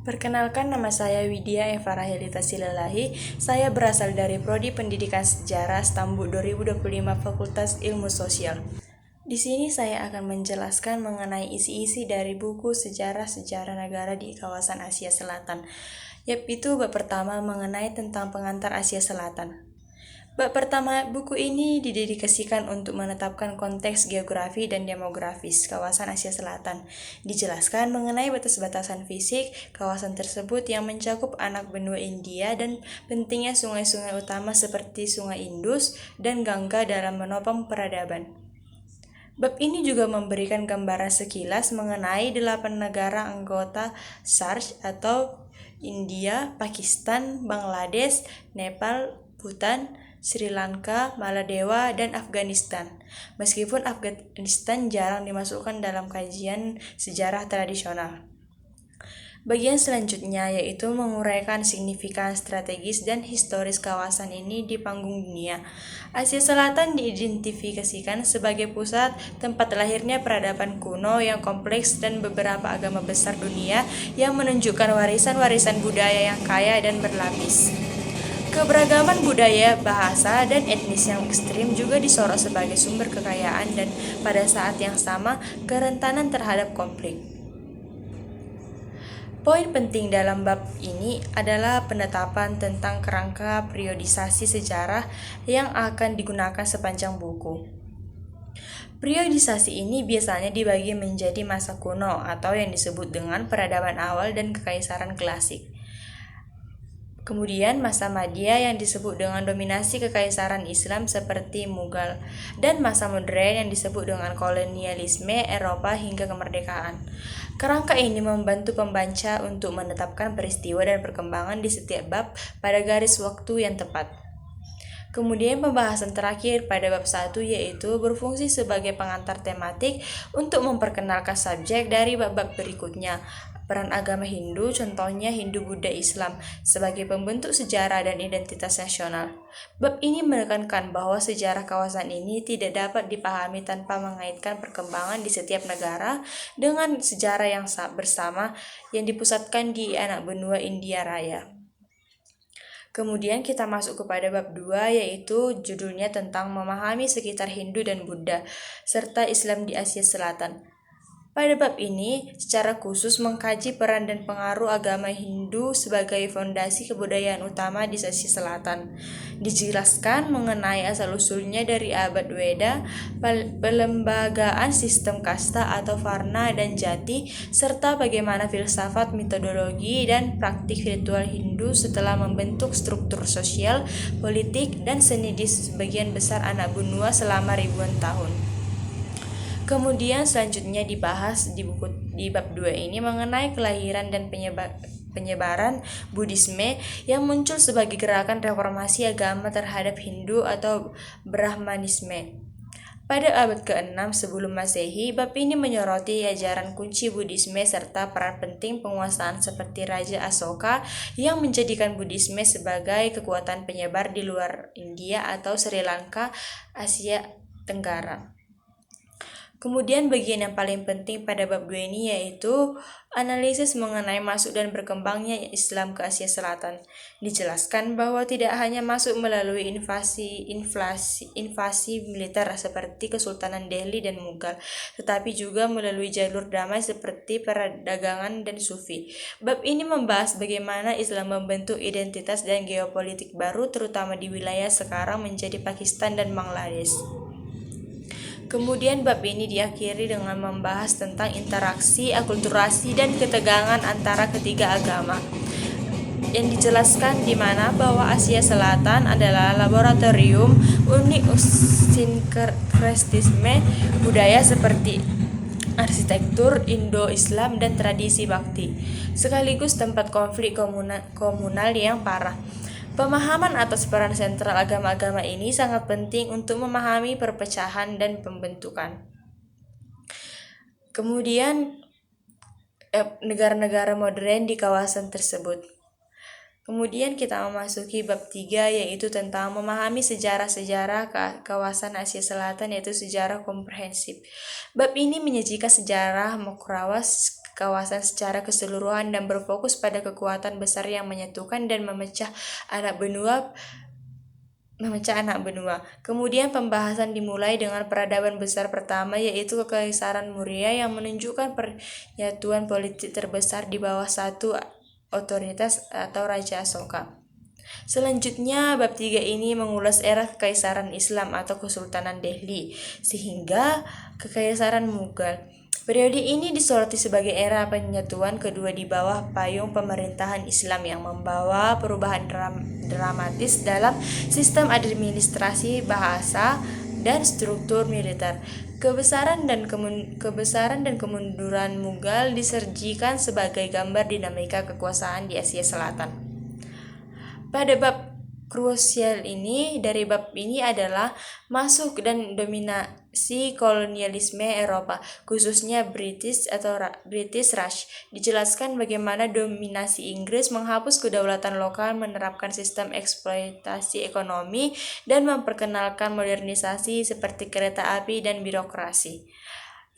Perkenalkan, nama saya Widya Eva Rahilita Silalahi. Saya berasal dari Prodi Pendidikan Sejarah Stambul 2025 Fakultas Ilmu Sosial. Di sini saya akan menjelaskan mengenai isi-isi dari buku Sejarah-Sejarah Negara di Kawasan Asia Selatan. Yaitu bab pertama mengenai tentang pengantar Asia Selatan. Bab pertama buku ini didedikasikan untuk menetapkan konteks geografi dan demografis kawasan Asia Selatan. Dijelaskan mengenai batas-batasan fisik kawasan tersebut yang mencakup anak benua India dan pentingnya sungai-sungai utama seperti Sungai Indus dan Gangga dalam menopang peradaban. Bab ini juga memberikan gambaran sekilas mengenai 8 negara anggota SARC atau India, Pakistan, Bangladesh, Nepal, Bhutan, Sri Lanka, Maladewa, dan Afghanistan. Meskipun Afghanistan jarang dimasukkan dalam kajian sejarah tradisional. Bagian selanjutnya yaitu menguraikan signifikan strategis dan historis kawasan ini di panggung dunia. Asia Selatan diidentifikasikan sebagai pusat tempat lahirnya peradaban kuno yang kompleks dan beberapa agama besar dunia yang menunjukkan warisan-warisan budaya yang kaya dan berlapis. Keberagaman budaya, bahasa, dan etnis yang ekstrim juga disorot sebagai sumber kekayaan dan pada saat yang sama kerentanan terhadap konflik. Poin penting dalam bab ini adalah penetapan tentang kerangka periodisasi sejarah yang akan digunakan sepanjang buku. Periodisasi ini biasanya dibagi menjadi masa kuno atau yang disebut dengan peradaban awal dan kekaisaran klasik. Kemudian masa Madya yang disebut dengan dominasi kekaisaran Islam seperti Mughal, dan masa modern yang disebut dengan kolonialisme Eropa hingga kemerdekaan. Kerangka ini membantu pembaca untuk menetapkan peristiwa dan perkembangan di setiap bab pada garis waktu yang tepat. Kemudian pembahasan terakhir pada bab 1 yaitu berfungsi sebagai pengantar tematik untuk memperkenalkan subjek dari bab-bab berikutnya. Peran agama Hindu, contohnya Hindu, Buddha, Islam, sebagai pembentuk sejarah dan identitas nasional. Bab ini menekankan bahwa sejarah kawasan ini tidak dapat dipahami tanpa mengaitkan perkembangan di setiap negara dengan sejarah yang bersama yang dipusatkan di anak benua India Raya. Kemudian kita masuk kepada bab 2 yaitu judulnya tentang memahami sekitar Hindu dan Buddha serta Islam di Asia Selatan. Pada bab ini, secara khusus mengkaji peran dan pengaruh agama Hindu sebagai fondasi kebudayaan utama di Asia Selatan. Dijelaskan mengenai asal-usulnya dari abad Weda, pelembagaan sistem kasta atau varna dan jati, serta bagaimana filsafat, metodologi, dan praktik ritual Hindu setelah membentuk struktur sosial, politik, dan seni di sebagian besar anak benua selama ribuan tahun. Kemudian selanjutnya dibahas di bab 2 ini mengenai kelahiran dan penyebaran Buddhisme yang muncul sebagai gerakan reformasi agama terhadap Hindu atau Brahmanisme. Pada abad ke-6 sebelum Masehi, bab ini menyoroti ajaran kunci Buddhisme serta peran penting penguasaan seperti Raja Asoka yang menjadikan Buddhisme sebagai kekuatan penyebar di luar India atau Sri Lanka, Asia Tenggara. Kemudian bagian yang paling penting pada bab 2 ini yaitu analisis mengenai masuk dan berkembangnya Islam ke Asia Selatan. Dijelaskan bahwa tidak hanya masuk melalui invasi militer seperti Kesultanan Delhi dan Mughal, tetapi juga melalui jalur damai seperti perdagangan dan sufi. Bab ini membahas bagaimana Islam membentuk identitas dan geopolitik baru terutama di wilayah sekarang menjadi Pakistan dan Bangladesh. Kemudian bab ini diakhiri dengan membahas tentang interaksi, akulturasi, dan ketegangan antara ketiga agama. Yang dijelaskan di mana bahwa Asia Selatan adalah laboratorium unik sinkretisme budaya seperti arsitektur, Indo-Islam, dan tradisi bakti, sekaligus tempat konflik komunal yang parah. Pemahaman atas peran sentral agama-agama ini sangat penting untuk memahami perpecahan dan pembentukan. Kemudian negara-negara modern di kawasan tersebut. Kemudian kita memasuki bab 3 yaitu tentang memahami sejarah-sejarah kawasan Asia Selatan yaitu sejarah komprehensif. Bab ini menyajikan sejarah Mokhrawas kawasan secara keseluruhan dan berfokus pada kekuatan besar yang menyatukan dan memecah anak benua. Kemudian pembahasan dimulai dengan peradaban besar pertama, yaitu Kekaisaran Maurya, yang menunjukkan penyatuan politik terbesar di bawah satu otoritas atau Raja Asoka. Selanjutnya, bab 3 ini mengulas era Kekaisaran Islam atau Kesultanan Delhi sehingga Kekaisaran Mughal. Periode ini disoroti sebagai era penyatuan kedua di bawah payung pemerintahan Islam yang membawa perubahan dramatis dalam sistem administrasi, bahasa, dan struktur militer. Kebesaran dan kemunduran Mughal disajikan sebagai gambar dinamika kekuasaan di Asia Selatan. Pada bab krusial ini, dari bab ini adalah masuk dan dominasi kolonialisme Eropa, khususnya British Raj. Dijelaskan bagaimana dominasi Inggris menghapus kedaulatan lokal, menerapkan sistem eksploitasi ekonomi, dan memperkenalkan modernisasi seperti kereta api dan birokrasi,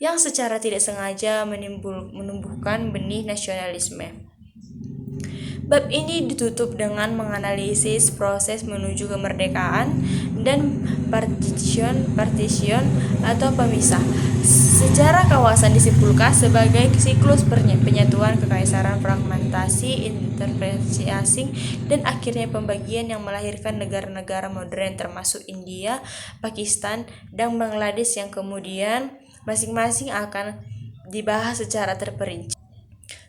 yang secara tidak sengaja menumbuhkan benih nasionalisme. Bab ini ditutup dengan menganalisis proses menuju kemerdekaan dan partition atau pemisah. Sejarah kawasan disimpulkan sebagai siklus penyatuan kekaisaran, fragmentasi, intervensi asing, dan akhirnya pembagian yang melahirkan negara-negara modern termasuk India, Pakistan, dan Bangladesh yang kemudian masing-masing akan dibahas secara terperinci.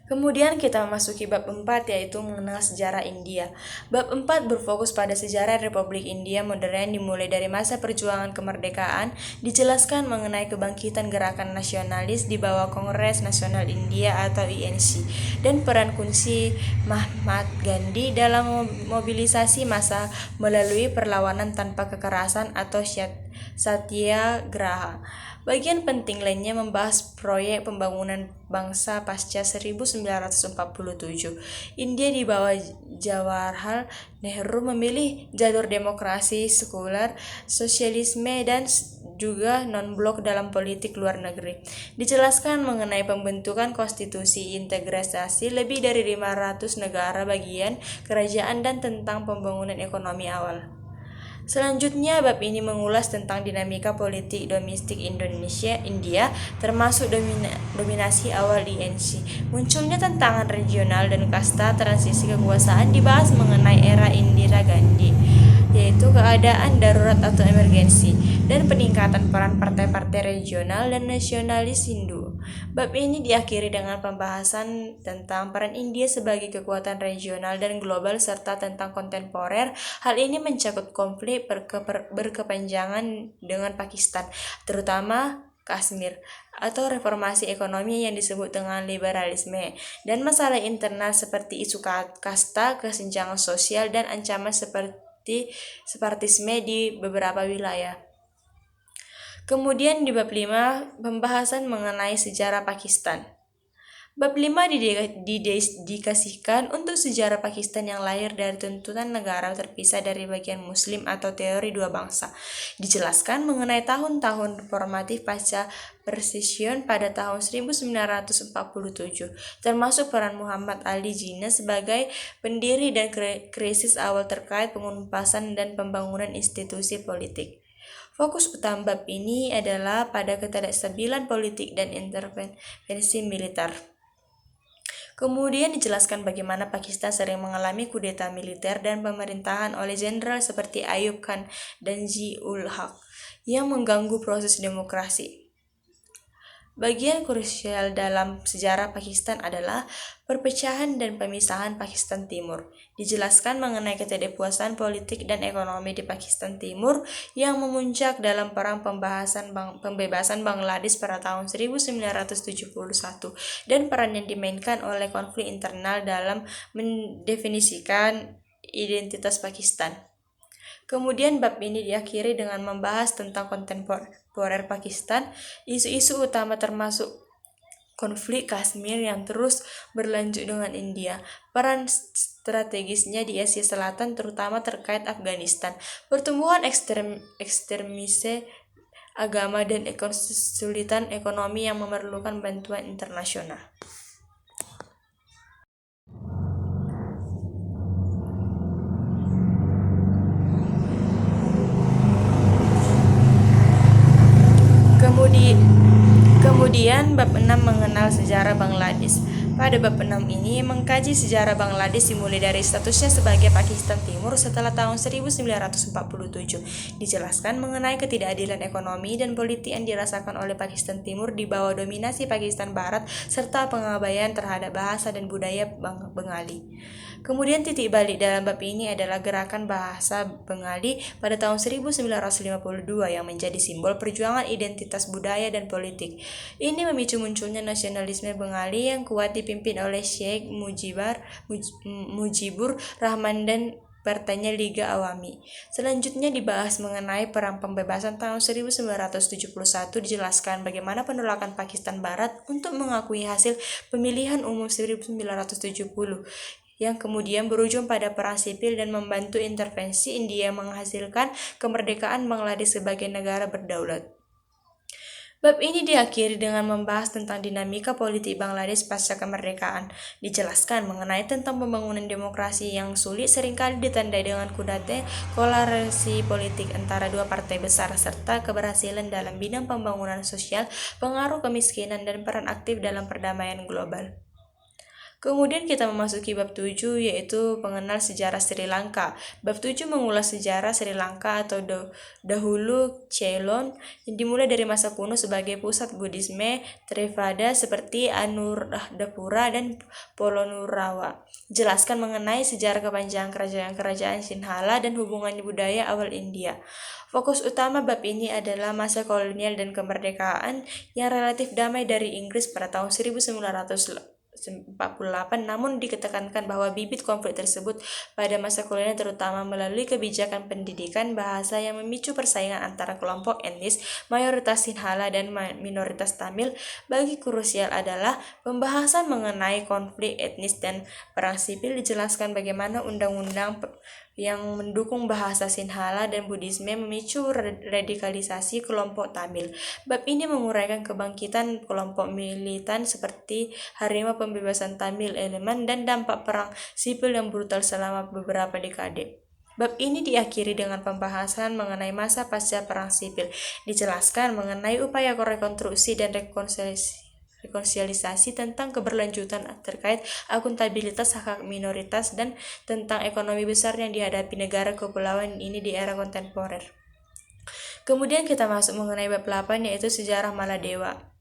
Kemudian kita memasuki bab 4, yaitu mengenal sejarah India. Bab 4 berfokus pada sejarah Republik India modern dimulai dari masa perjuangan kemerdekaan, dijelaskan mengenai kebangkitan gerakan nasionalis di bawah Kongres Nasional India atau INC, dan peran kunci Mahatma Gandhi dalam mobilisasi massa melalui perlawanan tanpa kekerasan atau satyagraha. Bagian penting lainnya membahas proyek pembangunan bangsa pasca 1947. India di bawah Jawaharlal Nehru memilih jalur demokrasi, sekuler, sosialisme, dan juga non-blok dalam politik luar negeri. Dijelaskan mengenai pembentukan konstitusi, integrasi lebih dari 500 negara bagian kerajaan, dan tentang pembangunan ekonomi awal. Selanjutnya, bab ini mengulas tentang dinamika politik domestik India, termasuk dominasi awal INC, munculnya tantangan regional dan kasta, transisi kekuasaan. Dibahas mengenai era Indira Gandhi, yaitu keadaan darurat atau emergensi, dan peningkatan peran partai-partai regional dan nasionalis Hindu. Bab ini diakhiri dengan pembahasan tentang peran India sebagai kekuatan regional dan global serta tentang kontemporer. Hal ini mencakup konflik berkepanjangan dengan Pakistan, terutama Kashmir, atau reformasi ekonomi yang disebut dengan liberalisme, dan masalah internal seperti isu kasta, kesenjangan sosial, dan ancaman seperti separatisme di beberapa wilayah. Kemudian di bab 5, pembahasan mengenai sejarah Pakistan. Bab 5 didedikasikan untuk sejarah Pakistan yang lahir dari tuntutan negara terpisah dari bagian Muslim atau teori dua bangsa. Dijelaskan mengenai tahun-tahun formatif pasca partition pada tahun 1947, termasuk peran Muhammad Ali Jinnah sebagai pendiri dan krisis awal terkait pengupasan dan pembangunan institusi politik. Fokus utama bab ini adalah pada ketidakstabilan politik dan intervensi militer. Kemudian dijelaskan bagaimana Pakistan sering mengalami kudeta militer dan pemerintahan oleh jenderal seperti Ayub Khan dan Zia-ul Haq yang mengganggu proses demokrasi. Bagian krusial dalam sejarah Pakistan adalah perpecahan dan pemisahan Pakistan Timur. Dijelaskan mengenai ketidakpuasan politik dan ekonomi di Pakistan Timur yang memuncak dalam perang pembebasan Bangladesh pada tahun 1971 dan peran yang dimainkan oleh konflik internal dalam mendefinisikan identitas Pakistan. Kemudian bab ini diakhiri dengan membahas tentang kontemporer Pakistan, isu-isu utama termasuk konflik Kashmir yang terus berlanjut dengan India, peran strategisnya di Asia Selatan terutama terkait Afghanistan, pertumbuhan ekstremisme agama, dan kesulitan ekonomi yang memerlukan bantuan internasional. Kemudian bab 6 mengenal sejarah Bangladesh. Pada bab 6 ini mengkaji sejarah Bangladesh dimulai dari statusnya sebagai Pakistan Timur setelah tahun 1947. Dijelaskan mengenai ketidakadilan ekonomi dan politik yang dirasakan oleh Pakistan Timur di bawah dominasi Pakistan Barat serta pengabaian terhadap bahasa dan budaya Bengali. Kemudian titik balik dalam bab ini adalah gerakan bahasa Bengali pada tahun 1952 yang menjadi simbol perjuangan identitas budaya dan politik. Ini memicu munculnya nasionalisme Bengali yang kuat dipimpin oleh Sheikh Mujibur Rahman dan partainya Liga Awami. Selanjutnya dibahas mengenai perang pembebasan tahun 1971, dijelaskan bagaimana penolakan Pakistan Barat untuk mengakui hasil pemilihan umum 1970 yang kemudian berujung pada perang sipil dan membantu intervensi India menghasilkan kemerdekaan Bangladesh sebagai negara berdaulat. Bab ini diakhiri dengan membahas tentang dinamika politik Bangladesh pasca kemerdekaan. Dijelaskan mengenai tentang pembangunan demokrasi yang sulit seringkali ditandai dengan kudeta kolerasi politik antara dua partai besar serta keberhasilan dalam bidang pembangunan sosial, pengaruh kemiskinan, dan peran aktif dalam perdamaian global. Kemudian kita memasuki bab 7 yaitu mengenal sejarah Sri Lanka. Bab 7 mengulas sejarah Sri Lanka atau dahulu Ceylon yang dimulai dari masa kuno sebagai pusat Buddhisme Theravada seperti Anuradhapura dan Polonnaruwa. Jelaskan mengenai sejarah kepanjangan kerajaan-kerajaan Sinhala dan hubungan budaya awal India. Fokus utama bab ini adalah masa kolonial dan kemerdekaan yang relatif damai dari Inggris pada tahun 1948, namun ditekankan bahwa bibit konflik tersebut pada masa kolonial terutama melalui kebijakan pendidikan bahasa yang memicu persaingan antara kelompok etnis mayoritas Sinhala dan minoritas Tamil. Bagi krusial adalah pembahasan mengenai konflik etnis dan perang sipil. Dijelaskan bagaimana undang-undang yang mendukung bahasa Sinhala dan Buddhisme memicu radikalisasi kelompok Tamil. Bab ini menguraikan kebangkitan kelompok militan seperti Harimau Pembebasan Tamil Elemen dan dampak perang sipil yang brutal selama beberapa dekade. Bab ini diakhiri dengan pembahasan mengenai masa pasca perang sipil. Dijelaskan mengenai upaya rekonstruksi dan rekonsiliasi tentang keberlanjutan terkait akuntabilitas hak minoritas dan tentang ekonomi besar yang dihadapi negara kepulauan ini di era kontemporer. Kemudian kita masuk mengenai bab 8 yaitu sejarah Maladewa.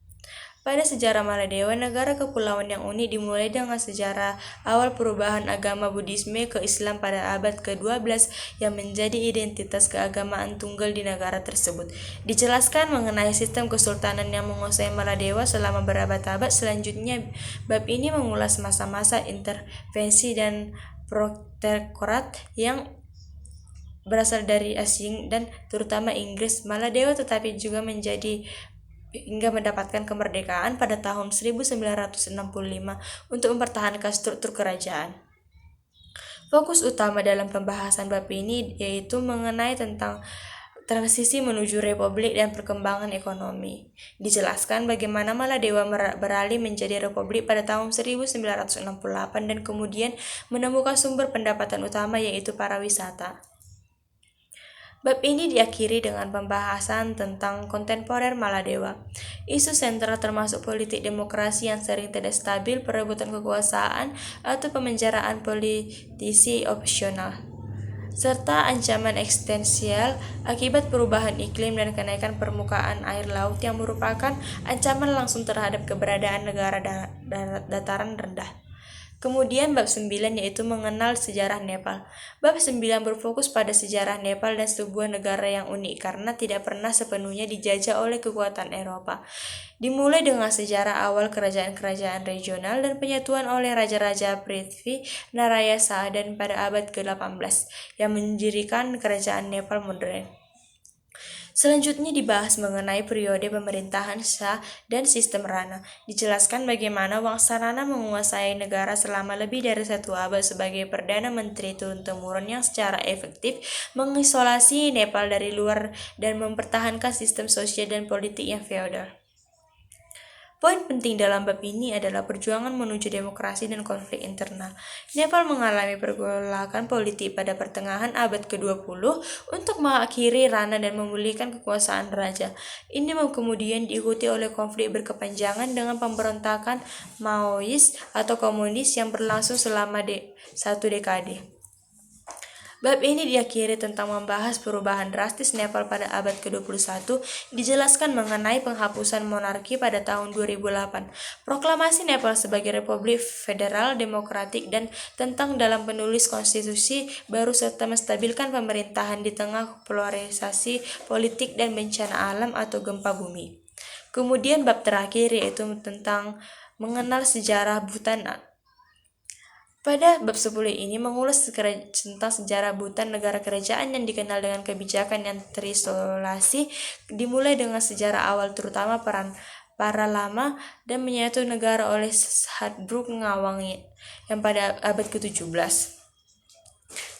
Pada sejarah Maladewa, negara kepulauan yang unik dimulai dengan sejarah awal perubahan agama Buddhisme ke Islam pada abad ke-12 yang menjadi identitas keagamaan tunggal di negara tersebut. Dijelaskan mengenai sistem kesultanan yang menguasai Maladewa selama berabad-abad. Selanjutnya, bab ini mengulas masa-masa intervensi dan protektorat yang berasal dari asing dan terutama Inggris. Maladewa tetapi juga menjadi hingga mendapatkan kemerdekaan pada tahun 1965 untuk mempertahankan struktur kerajaan. Fokus utama dalam pembahasan bab ini yaitu mengenai tentang transisi menuju republik dan perkembangan ekonomi. Dijelaskan bagaimana Maladewa beralih menjadi republik pada tahun 1968 dan kemudian menemukan sumber pendapatan utama yaitu para wisata. Bab ini diakhiri dengan pembahasan tentang kontemporer Maladewa. Isu sentral termasuk politik demokrasi yang sering tidak stabil, perebutan kekuasaan, atau pemenjaraan politisi opsional, serta ancaman eksistensial akibat perubahan iklim dan kenaikan permukaan air laut yang merupakan ancaman langsung terhadap keberadaan negara dataran rendah. Kemudian bab 9 yaitu mengenal sejarah Nepal. Bab 9 berfokus pada sejarah Nepal dan sebuah negara yang unik karena tidak pernah sepenuhnya dijajah oleh kekuatan Eropa. Dimulai dengan sejarah awal kerajaan-kerajaan regional dan penyatuan oleh Raja-Raja Prithvi Naraya Sahadan pada abad ke-18 yang mendirikan kerajaan Nepal modern. Selanjutnya dibahas mengenai periode pemerintahan Shah dan sistem Rana. Dijelaskan bagaimana Wangsa Rana menguasai negara selama lebih dari 1 abad sebagai Perdana Menteri turun-temurun yang secara efektif mengisolasi Nepal dari luar dan mempertahankan sistem sosial dan politik yang feodal. Poin penting dalam bab ini adalah perjuangan menuju demokrasi dan konflik internal. Nepal mengalami pergolakan politik pada pertengahan abad ke-20 untuk mengakhiri Rana dan memulihkan kekuasaan raja. Ini kemudian diikuti oleh konflik berkepanjangan dengan pemberontakan Maois atau komunis yang berlangsung selama satu dekade. Bab ini diakhiri tentang membahas perubahan drastis Nepal pada abad ke-21, dijelaskan mengenai penghapusan monarki pada tahun 2008, proklamasi Nepal sebagai Republik Federal Demokratik dan tentang dalam penulis konstitusi baru serta menstabilkan pemerintahan di tengah polarisasi politik dan bencana alam atau gempa bumi. Kemudian bab terakhir yaitu tentang mengenal sejarah Bhutan. Pada bab 10 ini mengulas tentang sejarah Bhutan, negara kerajaan yang dikenal dengan kebijakan yang terisolasi, dimulai dengan sejarah awal terutama peran para lama dan menyatu negara oleh Shatbruk Ngawang yang pada abad ke-17.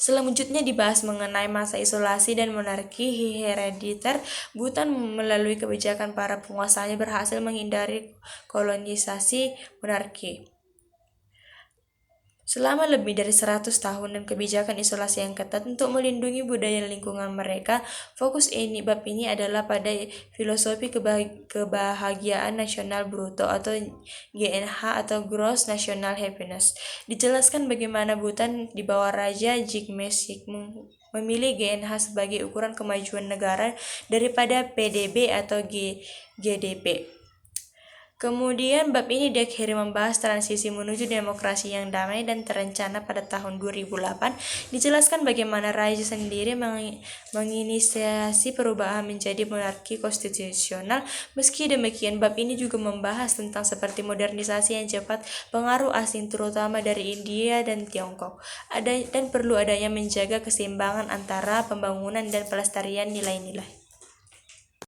Selanjutnya dibahas mengenai masa isolasi dan monarki herediter. Bhutan melalui kebijakan para penguasanya berhasil menghindari kolonisasi monarki selama lebih dari 100 tahun dan kebijakan isolasi yang ketat untuk melindungi budaya lingkungan mereka. Fokus bab ini adalah pada filosofi kebahagiaan nasional bruto atau GNH atau Gross National Happiness. Dijelaskan bagaimana Bhutan di bawah Raja Jigme Singh memilih GNH sebagai ukuran kemajuan negara daripada PDB atau GDP. Kemudian bab ini diakhiri membahas transisi menuju demokrasi yang damai dan terencana pada tahun 2008. Dijelaskan bagaimana raja sendiri menginisiasi perubahan menjadi monarki konstitusional. Meski demikian, bab ini juga membahas tentang seperti modernisasi yang cepat, pengaruh asing terutama dari India dan Tiongkok, dan perlu adanya menjaga keseimbangan antara pembangunan dan pelestarian nilai-nilai.